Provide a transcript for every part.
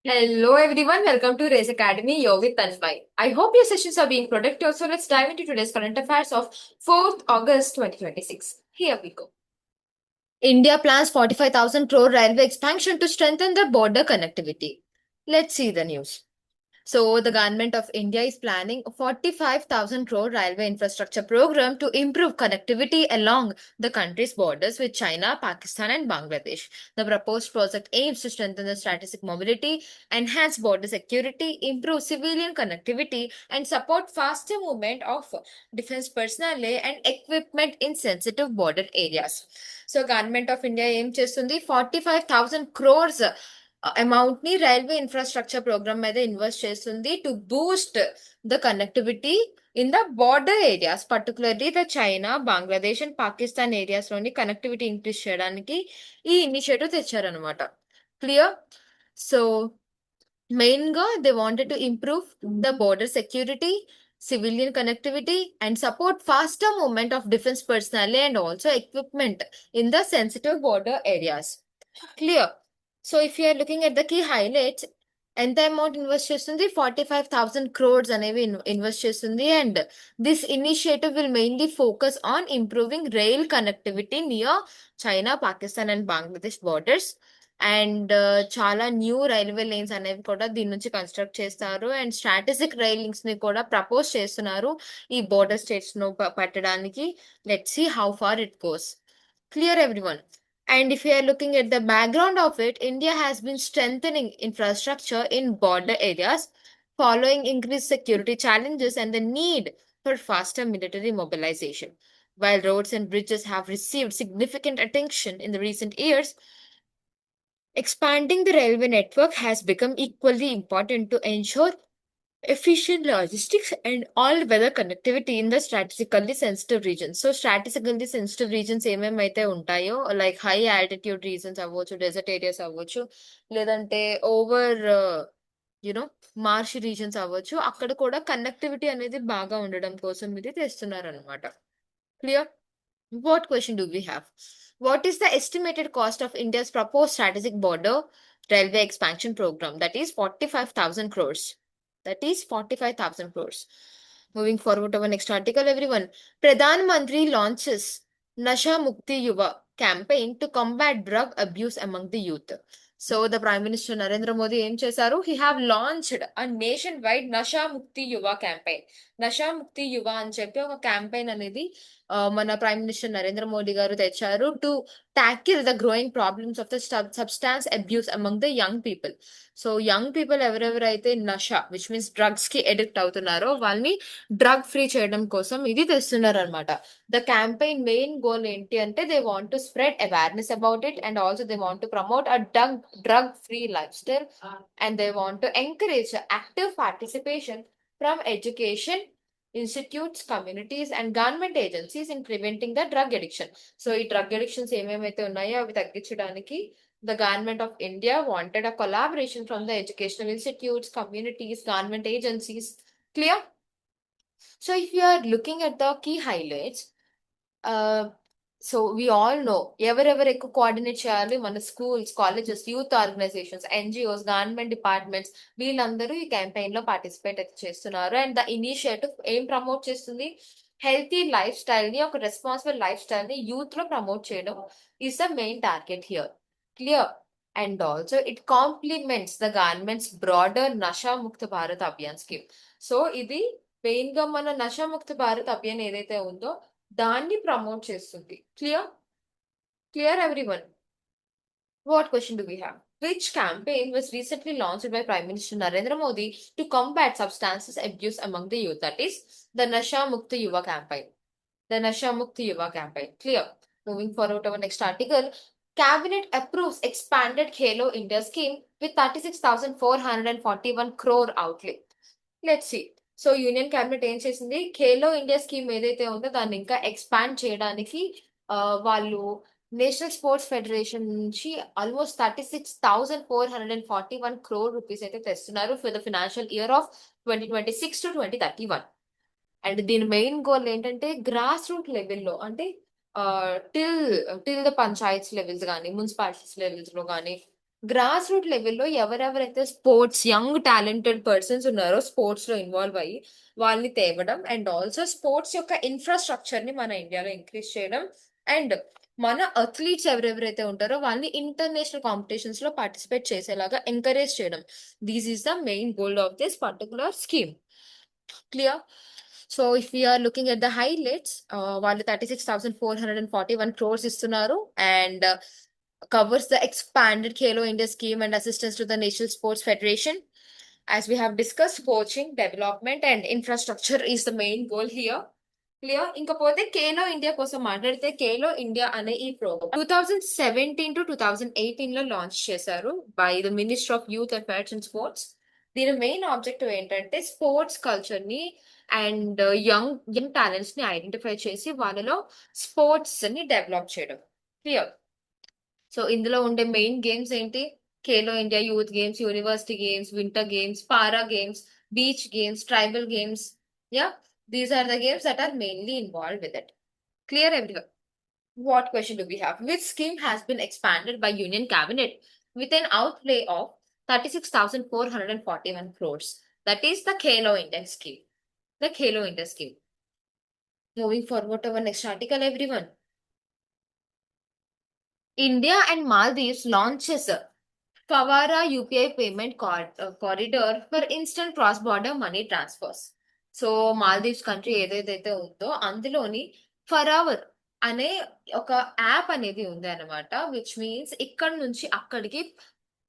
Hello everyone, welcome to Race Academy. You're with Thanmayi. I hope your sessions are being productive. So let's dive into today's current affairs of 4th August 2026. Here we go. India plans 45,000 crore railway expansion to strengthen the border connectivity. Let's see the news. So, the government of India is planning a 45,000 crore railway infrastructure program to improve connectivity along the country's borders with China, Pakistan, and Bangladesh. The proposed project aims to strengthen the strategic mobility, enhance border security, improve civilian connectivity, and support faster movement of defense personnel and equipment in sensitive border areas. So, government of India aims చేస్తుంది 45,000 crores amount ని railway infrastructure programme మీద invest చేస్తుంది to Boost the connectivity in the border areas particularly the China Bangladesh and Pakistan areas లోని connectivity increase చేయడానికి ఈ initiative తెచ్చారనమాట clear so main గా they wanted to improve the border security civilian connectivity and support faster movement of defense personnel and also equipment in the sensitive border areas. Clear. So if you are looking at the key highlights, ఎంత amount invest చేస్తుంది 45,000 crores అనేవి invest చేస్తుంది and this initiative will mainly focus on improving rail connectivity near China Pakistan and Bangladesh borders and చాలా new railway lanes అనేవి కూడా దీని నుంచి construct చేస్తారు అండ్ స్ట్రాటజిక్ రైల్ లింక్స్ ని కూడా ప్రపోజ్ చేస్తున్నారు ఈ బోర్డర్ స్టేట్స్ ను పెట్టడానికి let's see how far it goes clear everyone. And if you are looking at the background of it, India has been strengthening infrastructure in border areas following increased security challenges and the need for faster military mobilization. While roads and bridges have received significant attention in the recent years, expanding the railway network has become equally important to ensure efficient logistics and all-weather connectivity in the strategically sensitive regions. So, strategically sensitive regions ఏమేమైతే ఉంటాయో like high altitude reasons అవ్వచ్చు dessert areas అవ్వచ్చు లేదంటే over you know Marsh reasons అవ్వచ్చు అక్కడ కూడా connectivity అనేది బాగా ఉండడం కోసం ఇది తెస్తున్నారు అనమాట clear. What question do we have? What is the estimated cost of India's proposed strategic border railway expansion program? That is 45,000 crores. That is 45,000 crores. Moving forward to our next article, everyone. Pradhan Mantri launches Nasha Mukti Yuva campaign to combat drug abuse among the youth. So the Prime Minister Narendra Modi aim chesaru. He have launched a nationwide Nasha Mukti Yuva campaign. Nasha Mukti Yuva అని చెప్పి ఒక campaign అనేది మన prime minister Narendra Modi గారు తెచ్చారు to tackle the growing problems of the substance abuse among the young people. So young people ఎవరెవరైతే నష which means drugs కి addict అవుతున్నారో వాళ్ళని డ్రగ్ ఫ్రీ చేయడం కోసం ఇది తెస్తున్నారు అనమాట. ద క్యాంపెయిన్ మెయిన్ గోల్ ఏంటి అంటే they want to spread awareness about it and also they want to promote a drug free life style and they want to encourage active participation from education institutes communities and government agencies in preventing the drug addiction. So ఈ drug addictions ఏమేమైతే ఉన్నాయో అవి తగ్గించడానికి the government of India wanted a collaboration from the educational institutes, communities, government agencies. Clear? So if you are looking at the key highlights, so we all know ఎవరెవరు ఎక్కువ coordinate చేయాలి మన schools colleges youth organisations NGOs government departments వీళ్ళందరూ ఈ campaign లో participate చేస్తున్నారు and the initiative ఏం promote చేస్తుంది హెల్తీ లైఫ్ స్టైల్ ని ఒక రెస్పాన్సిబుల్ లైఫ్ స్టైల్ ని యూత్ లో ప్రమోట్ చేయడం is the main target here clear and also it compliments the government's broader Nasha Mukt Bharat Abhiyan scheme. So ఇది మెయిన్ గా మన నషా ముక్త భారత్ అభియాన్ ఏదైతే ఉందో దాన్ని ప్రమోట్ చేస్తుంది clear clear everyone. What question do we have? Which campaign was recently launched by Prime Minister Narendra Modi to combat substances abuse among the youth? That is the Nasha Mukti Yuva campaign. The Nasha Mukti Yuva campaign. Clear. Moving forward to our next article. Cabinet approves expanded Khelo India scheme with 36,441 crore outlay. Let's see. So union cabinet ఏం చేసింది Khelo India scheme ఏదైతే ఉందో దాన్ని ఇంకా expand చేయడానికి వాళ్ళు national sports federation నుంచి almost 36,441 crore rupees అయితే తెస్తున్నారు for the financial year of 2026 to 2031. And దీని మెయిన్ గోల్ ఏంటంటే గ్రాస్ రూట్ లెవెల్లో అంటే till till the Panchayat levels కానీ మున్సిపాలిటీస్ లెవెల్స్ లో కానీ గ్రాస్ రూట్ లెవెల్లో ఎవరెవరైతే స్పోర్ట్స్ యంగ్ టాలెంటెడ్ పర్సన్స్ ఉన్నారో స్పోర్ట్స్ లో ఇన్వాల్వ్ అయ్యి వాళ్ళని తేవడం అండ్ ఆల్సో స్పోర్ట్స్ యొక్క ఇన్ఫ్రాస్ట్రక్చర్ ని మన ఇండియాలో ఇంక్రీజ్ చేయడం అండ్ మన అథ్లీట్స్ ఎవరెవరైతే ఉంటారో వాళ్ళని ఇంటర్నేషనల్ కాంపిటీషన్స్ లో పార్టిసిపేట్ చేసేలాగా ఎంకరేజ్ చేయడం. This is the main goal of this particular scheme. Clear? So if we are looking at the highlights, వాళ్ళు 36,441 crores ఇస్తున్నారు and covers the expanded Khelo India scheme and assistance to the National Sports Federation. As we have discussed, coaching, development and infrastructure is the main goal here. Clear. ఇంకపోతే Khelo India కోసం మాట్లాడితే Khelo India అనే ఈ programme 2017 to 2018 లో launch చేశారు by the minister of youth affairs and sports. దీని main objective ఏంటంటే sports culture ని అండ్ యంగ్ టాలెంట్స్ ని ఐడెంటిఫై చేసి వాళ్ళలో స్పోర్ట్స్ ని డెవలప్ చేయడం. క్లియర్. సో ఇందులో ఉండే మెయిన్ గేమ్స్ ఏంటి? Khelo India youth games, university games, winter games, para games, beach games, tribal games. Yeah, these are the games that are mainly involved with it. Clear everyone? What question do we have? Which scheme has been expanded by Union Cabinet with an outlay of 36,441 crores? That is the Khelo India scheme. The Khelo India scheme. Moving forward to our next article, everyone. India and Maldives launches a Fawara UPI payment corridor for instant cross-border money transfers. So Maldives country ఏదైతే ఉందో అందులోని ఫరావర్ అనే ఒక app అనేది ఉంది అనమాట. Which means ఇక్కడ నుంచి అక్కడికి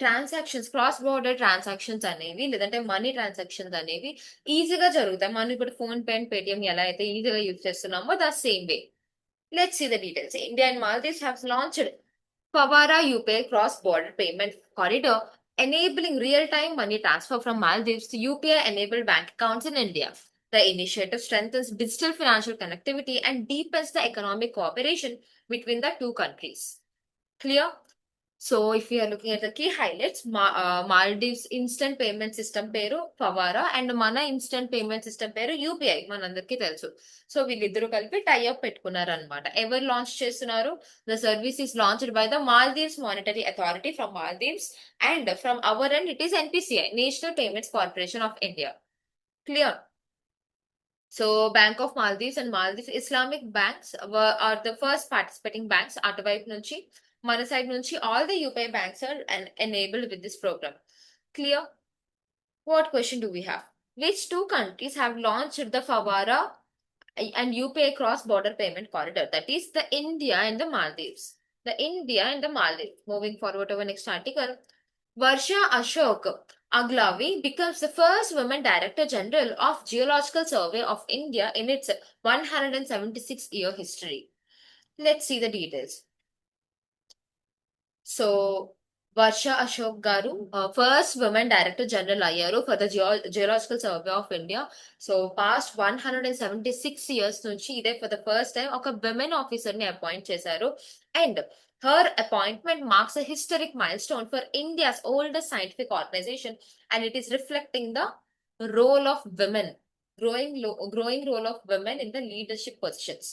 ట్రాన్సాక్షన్స్, క్రాస్ బోర్డర్ ట్రాన్సాక్షన్స్ అనేవి లేదంటే మనీ ట్రాన్సాక్షన్స్ అనేవి ఈజీగా జరుగుతాయి. మనం ఇప్పుడు ఫోన్ పే అండ్ పేటిఎం ఎలా అయితే ఈజీగా యూజ్ చేస్తున్నామో the same way. Let's see the details. India and Maldives have launched Pawara UPI cross-border payment corridor, enabling real-time money transfer from Maldives to UPI-enabled bank accounts in India. The initiative strengthens digital financial connectivity and deepens the economic cooperation between the two countries. Clear? So if we are looking at the key highlights, Maldives instant payment system పేరు Pawara and మన instant payment system పేరు UPI మనందరికీ తెలుసు. So వీళ్ళిద్దరూ కలిపి tie up పెట్టుకున్నారు అనమాట. ఎవరు లాంచ్ చేస్తున్నారు? The service is launched by the Maldives Monetary Authority from Maldives and from our end it is NPCI, National Payments Corporation of India. Clear? So Bank of Maldives and Maldives Islamic banks are the first participating banks. అటువైపు నుంచి మన side నుంచి all the UPI banks are enabled with this program. Clear? What question do we have? Which two countries have launched the Fawara and UPI cross-border payment corridor? That is the India and the Maldives. The India and the Maldives. Moving forward to our next article. Varsha Ashok Aglavi becomes the first woman Director General of Geological Survey of India in its 176-year history. Let's see the details. So, Varsha Ashok Garu, first woman Director General అయ్యారు for the Geological Survey of India. So, past 176 years నుంచి ఇదే for the first time ఒక women officer ని appoint చేశారు. And her appointment marks a historic milestone for India's oldest scientific organization and it is reflecting the role of women, growing role of women in the leadership positions.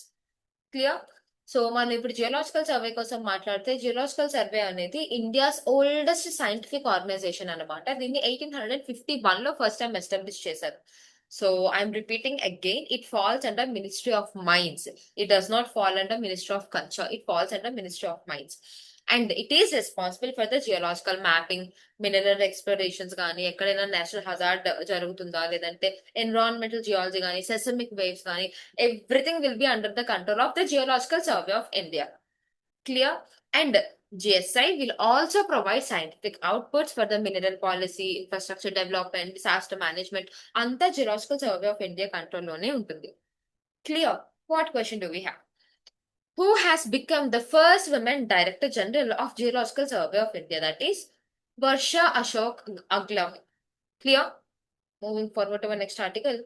Clear? So మనం ఇప్పుడు geological survey కోసం మాట్లాడితే geological survey అనేది India's oldest scientific organization అనమాట. దీన్ని 1851 లో first time establish చేశారు. So I'm repeating again, it falls under ministry of mines. It does not fall under ministry of culture, it falls under ministry of mines. And it is responsible for the geological mapping, mineral explorations కానీ, ఎక్కడైనా national hazard జరుగుతుందా, లేదంటే environmental geology కానీ, సెసమిక్ waves కానీ, everything will be under the control of the Geological Survey of India. Clear? And GSI will also provide scientific outputs for the mineral policy, infrastructure development, disaster management. Anta Geological Survey of India control lone untundi. Clear? What question do we have? Who has become the first woman Director General of Geological Survey of India? That is Varsha Ashok Aglavi. Clear? Moving forward to our next article.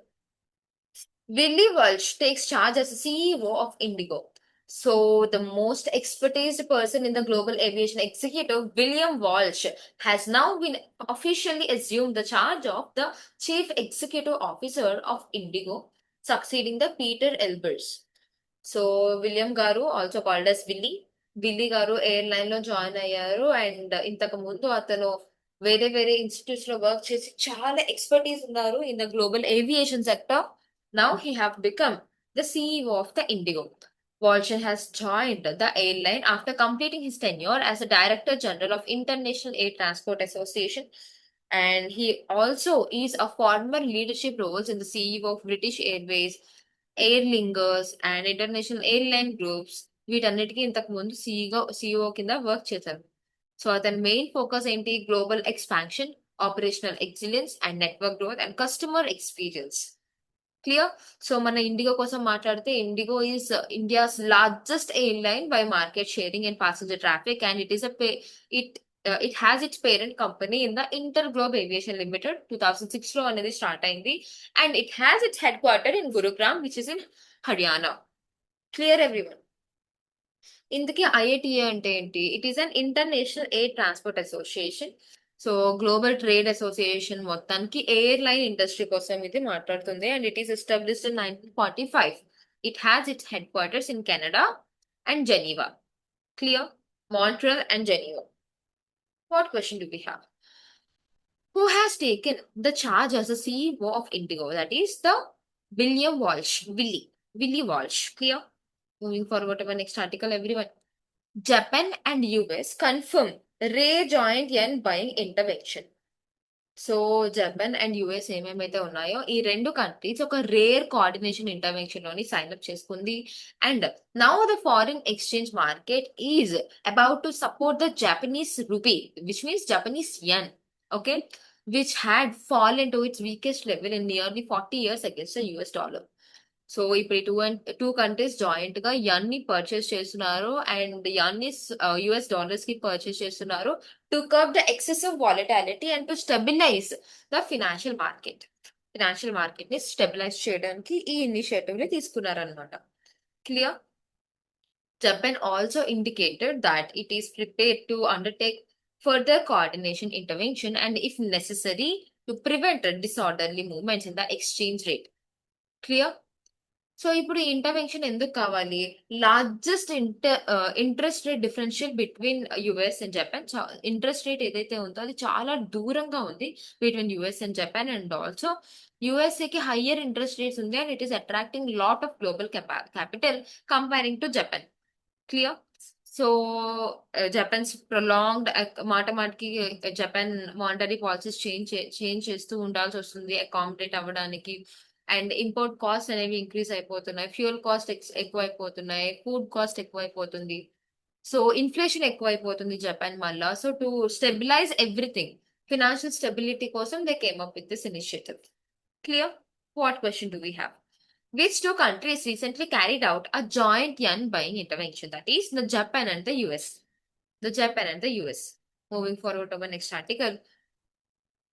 Willie Walsh takes charge as CEO of Indigo. So, the most expertised person in the global aviation executive, William Walsh, has now been officially assumed the charge of the Chief Executive Officer of Indigo, succeeding the Peter Elbers. So, William Garu, also called as Willie, Billy గారు airline లో join అయ్యారు. And ఇంతకు ముందు అతను వేరే వేరే institutes లో work చేసి చాలా ఎక్స్పర్టీస్ ఉన్నారు in the global aviation sector. Now he have become the CEO of the IndiGo. Walshan has joined the airline after completing his tenure as a Director General of International Air Transport Association, and he also is a former leadership roles in the CEO of British Airways, Aer Lingus, and International Airline Groups. వీటన్నిటికీ ఇంతకు ముందు CEO కింద work చేశారు. So అతని main focus ఏంటి? Global expansion, operational excellence and network growth and customer experience. Clear? So మన IndiGo కోసం మాట్లాడితే, IndiGo is India's largest airline by market sharing and passenger traffic, and it it has its parent company in the inter globe aviation limited 2006 లో అనేది start అయింది. And it has its head quarter in Gurugram which is in Haryana. Clear everyone? ఇందుకే ఐఏటిఏ అంటే ఏంటి? It is an international air transport association. So global trade association మొత్తానికి airline industry కోసం ఇది మాట్లాడుతుంది. And it is established in 1945. It has its head quarters in Canada and Geneva. Clear? Montreal and Geneva. What question do we have? Who has taken the charge as the CEO of Indigo? That is the William Walsh. Willie Walsh. Clear? Moving forward to our next article, everyone. Japan and US confirm rare joint yen buying intervention. So Japan and US ఏమేమైతే ఉన్నాయో ఈ రెండు countries ఒక rare coordination intervention లోని sign up చేసుకుంది. And now the foreign exchange market is about to support the Japanese rupee, which means Japanese yen, okay, which had fallen to its weakest level in nearly 40 years against the US dollar. So ఇప్పుడు ఈ two countries joint గా yen ని purchase చేస్తున్నారు and yen ని US dollars కి purchase చేస్తున్నారు to curb the excessive volatility and to stabilize the financial market. Financial market ని stabilize చేయడానికి ఈ ఇనిషియేటివ్ ని తీసుకున్నారనమాట. Clear? Japan also indicated that it is prepared to undertake further coordination intervention and if necessary to prevent disorderly movements in the exchange rate. Clear? So ఇప్పుడు ఈ intervention ఎందుకు కావాలి? Largest interest rate differential between US and Japan. Interest rate ఏదైతే ఉందో అది చాలా దూరంగా ఉంది between US and Japan. And also యుఎస్ఏకి హయ్యర్ ఇంట్రెస్ట్ రేట్స్ ఉంది and it is attracting lot of global capital comparing to Japan. Clear? So Japan's prolonged మాట మాటకి జపాన్ మానిటరీ పాలసీస్ చేంజ్ చేస్తూ ఉండాల్సి వస్తుంది అకామిడేట్ అవ్వడానికి. అండ్ ఇంపోర్ట్ కాస్ట్ అనేవి increase అయిపోతున్నాయి, ఫ్యూయల్ కాస్ట్ ఎక్కువ అయిపోతున్నాయి, ఫుడ్ కాస్ట్ ఎక్కువ అయిపోతుంది. సో ఇన్ఫ్లేషన్ ఎక్కువ అయిపోతుంది జపాన్ వల్ల. So to stabilise everything, financial stability కోసం they came up with this initiative. Clear? What question do we have? Which two countries recently carried out a joint yen buying intervention? That is the Japan and the US. The Japan and the US. Moving forward to our next article.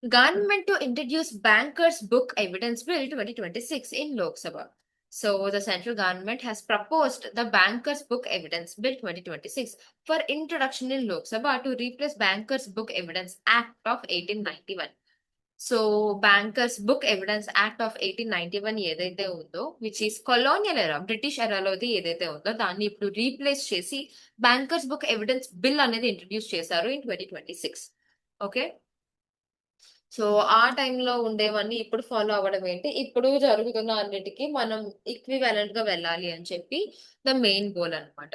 Government to introduce Bankers Book Evidence Bill 2026 in Lok Sabha. So the central government has proposed the Bankers Book Evidence Bill 2026 for introduction in Lok Sabha to replace Bankers Book Evidence Act of 1891. So bankers book evidence act of 1891 ఏదైతే ఉందో which is colonial ఎరా, British ఎరాలోది ఏదైతే ఉందో దాన్ని ఇప్పుడు replace చేసి bankers book evidence bill అనేది introduce చేశారు ఇన్ 2026. ఓకే, సో ఆ టైంలో ఉండేవన్నీ ఇప్పుడు ఫాలో అవ్వడం ఏంటి? ఇప్పుడు జరుగుతున్న అన్నిటికీ మనం ఈక్వివాలెంట్ గా వెళ్ళాలి అని చెప్పి ద మెయిన్ గోల్ అనమాట.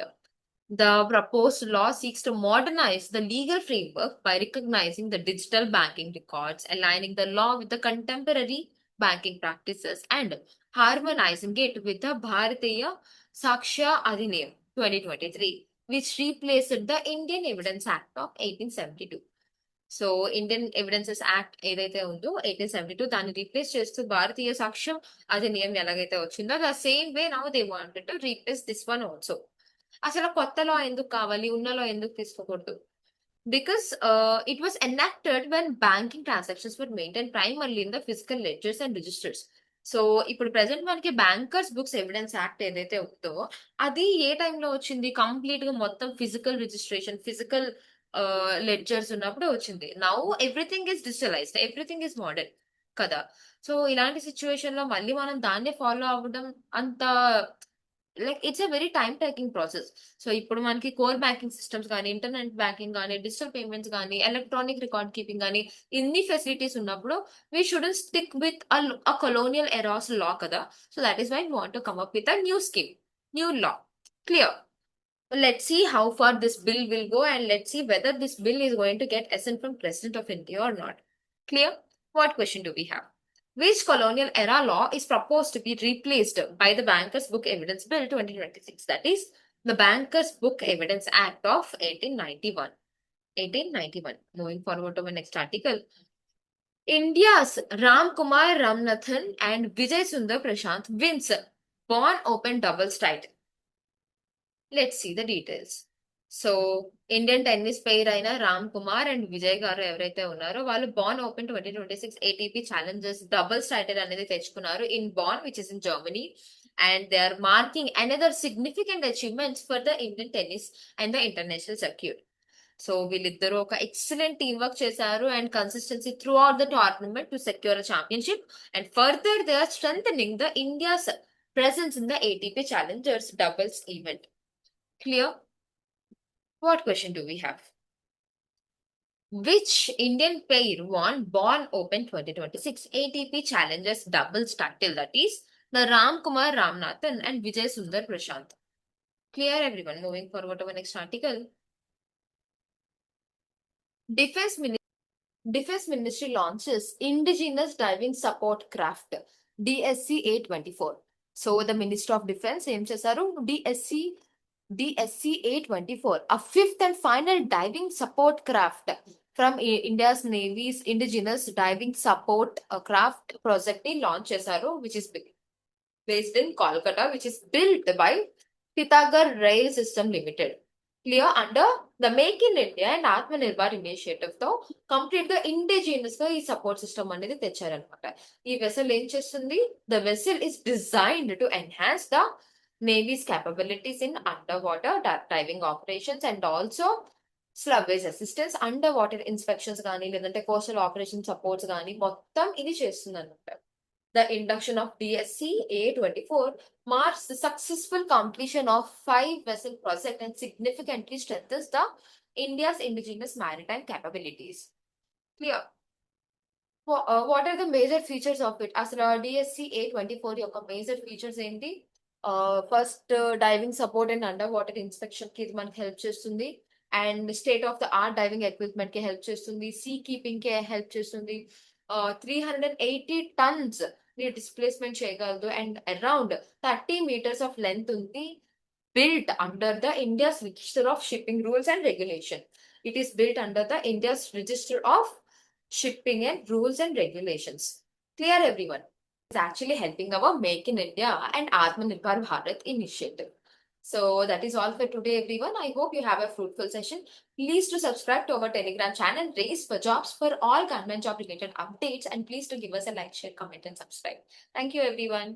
The proposed law seeks to modernize the legal framework by recognizing the digital banking records, aligning the law with the contemporary banking practices, and harmonizing it with the Bharatiya Sakshya Adhiniyam 2023, which replaced the Indian Evidence Act of 1872. So Indian evidences act ఏదైతే ఉందో 1872 దాన్ని replace చేస్తూ భారతీయ సాక్ష్యం అధినియం ఎలాగైతే వచ్చిందో the same way now they wanted to replace this one also. అసలు కొత్త లా ఎందుకు కావాలి? ఉన్న లా ఎందుకు తీసుకోకూడదు? Because it was enacted when banking transactions were maintain primarily in the physical ledgers and registers. So ఇప్పుడు ప్రెసెంట్ మనకి బ్యాంకర్స్ బుక్స్ ఎవిడెన్స్ యాక్ట్ ఏదైతే ఉందో అది ఏ టైంలో వచ్చింది? కంప్లీట్ గా మొత్తం ఫిజికల్ రిజిస్ట్రేషన్, ఫిజికల్ లెడ్జర్స్ ఉన్నప్పుడు వచ్చింది. Now everything is digitalised, everything is modern కదా. సో ఇలాంటి సిచ్యువేషన్ లో మళ్ళీ మనం దాన్నే ఫాలో అవ్వడం అంత like it's a very time taking process. So ఇప్పుడు మనకి కోర్ బ్యాంకింగ్ సిస్టమ్స్ కానీ, ఇంటర్నెట్ బ్యాంకింగ్ కానీ, డిజిటల్ పేమెంట్స్ కానీ, ఎలక్ట్రానిక్ రికార్డ్ కీపింగ్ కానీ, ఇన్ని ఫెసిలిటీస్ ఉన్నప్పుడు we shouldn't stick with a colonial era's law kada. So that is why we want to come up with a new scheme, new law. Clear? Let's see how far this bill will go, and let's see whether this bill is going to get assent from President of India or not. Clear? What question do we have? Which colonial era law is proposed to be replaced by the Bankers Book Evidence Bill 2026? That is the Bankers Book Evidence Act of 1891. 1891. Moving forward to the next article. India's Ram Kumar Ramnathan and Vijay Sundar Prashant wins Born Open doubles title. Let's see the details. So Indian tennis player అయిన Ram Kumar and Vijay గారు ఎవరైతే ఉన్నారో వాళ్ళు Bonn Open 2026 ATP challengers doubles title అనేది తెచ్చుకున్నారు in Bonn which is in Germany, and they are marking another significant achievements for the Indian tennis and the international circuit. So వీళ్ళిద్దరూ ఒక excellent team work చేశారు and consistency throughout the tournament to secure a championship, and further they are strengthening the India's presence in the ATP Challengers doubles event. Clear? What question do we have? Which Indian pair won Born Open 2026 ATP Challengers doubles title? That is the Ram Kumar Ramnathan and Vijay Sundar Prashant. Clear, everyone? Moving forward to the next article. Defense Ministry launches Indigenous Diving Support Craft DSC A24. So the Minister of Defense ఏం చేశారు? DSC A24, a fifth and final diving support craft from India's Navy's Indigenous Diving Support Craft project ni launch చేశారు, which is based in Kolkata, which is built by Himayatnagar Rail System Limited. Clear? Under the Make in India and Atmanirbhar initiative తో complete గా indigenous గా ఈ support system అనేది తెచ్చారనమాట. ఈ vessel ఏం చేస్తుంది? The vessel is designed to enhance the Navy's capabilities in underwater diving operations and also sluggish assistance, underwater inspections కానీ లేదంటే coastal operation supports కానీ మొత్తం ఇది చేస్తుంది అనమాట. The induction of DSC A24 marks the successful completion of 5-vessel project and significantly strengthens the India's indigenous maritime capabilities. Clear? What are the major features of it? అసలు DSC A24 యొక్క major features ఏంటి? First diving support and under water inspection కి ఇది మనకి help చేస్తుంది, and state of the art diving equipment కి help చేస్తుంది, see keeping కి హెల్ప్ చేస్తుంది, 380 tons ని డిస్ప్లేస్మెంట్ చేయగలదు, and around 30 meters of length ఉంది. Built under the India's Register of Shipping Rules and Regulation. It is built under the India's Register of Shipping and Rules and Regulations. Clear, everyone? It's actually helping our Make in India and Atmanirbhar Bharat initiative. So that is all for today, everyone. I hope you have a fruitful session. Please to subscribe to our Telegram channel, Race for Jobs, for all government job related updates, and please to give us a like, share, comment, and subscribe. Thank you, everyone.